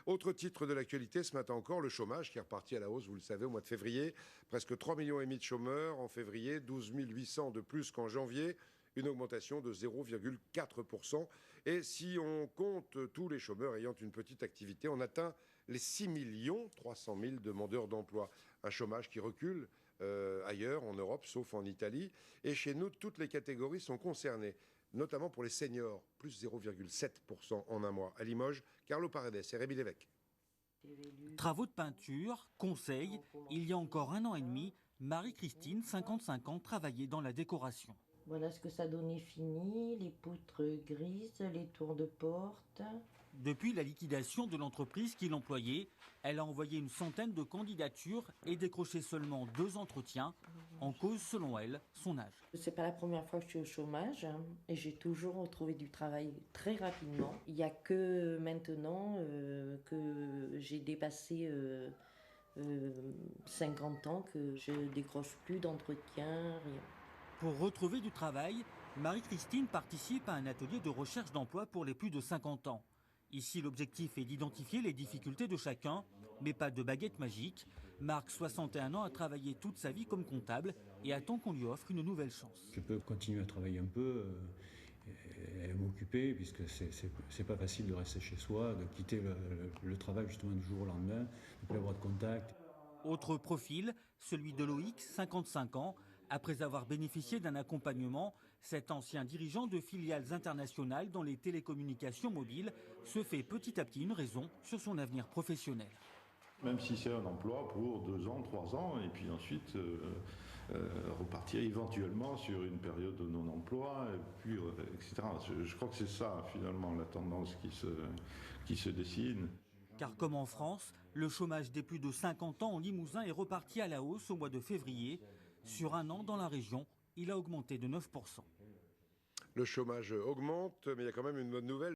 Autre titre de l'actualité ce matin encore, le chômage qui est reparti à la hausse, vous le savez, au mois de février. Presque 3,5 millions de chômeurs en février, 12 800 de plus qu'en janvier. Une augmentation de 0,4%. Et si on compte tous les chômeurs ayant une petite activité, on atteint les 6 300 000 demandeurs d'emploi. Un chômage qui recule ailleurs en Europe, sauf en Italie. Et chez nous, toutes les catégories sont concernées, notamment pour les seniors, plus 0,7% en un mois. À Limoges, Carlo Paredes et Rémi Lévesque. Travaux de peinture, conseils, il y a encore 1 an et demi, Marie-Christine, 55 ans, travaillait dans la décoration. Voilà ce que ça donnait fini, les poutres grises, les tours de porte. Depuis la liquidation de l'entreprise qui l'employait, elle a envoyé une centaine de candidatures et décroché seulement 2 entretiens, en cause selon elle son âge. C'est pas la première fois que je suis au chômage et j'ai toujours retrouvé du travail très rapidement. Il n'y a que maintenant que j'ai dépassé 50 ans que je décroche plus d'entretien, rien. Pour retrouver du travail, Marie-Christine participe à un atelier de recherche d'emploi pour les plus de 50 ans. Ici, l'objectif est d'identifier les difficultés de chacun, mais pas de baguette magique. Marc, 61 ans, a travaillé toute sa vie comme comptable et attend qu'on lui offre une nouvelle chance. Je peux continuer à travailler un peu et m'occuper, puisque c'est pas facile de rester chez soi, de quitter le travail justement du jour au lendemain, de plus avoir de contact. Autre profil, celui de Loïc, 55 ans. Après avoir bénéficié d'un accompagnement, cet ancien dirigeant de filiales internationales dans les télécommunications mobiles se fait petit à petit une raison sur son avenir professionnel. Même si c'est un emploi pour 2 ans, 3 ans, et puis ensuite repartir éventuellement sur une période de non-emploi, et puis, etc. Je crois que c'est ça finalement la tendance qui se dessine. Car comme en France, le chômage des plus de 50 ans en Limousin est reparti à la hausse au mois de février. Sur 1 an dans la région, il a augmenté de 9%. Le chômage augmente, mais il y a quand même une bonne nouvelle.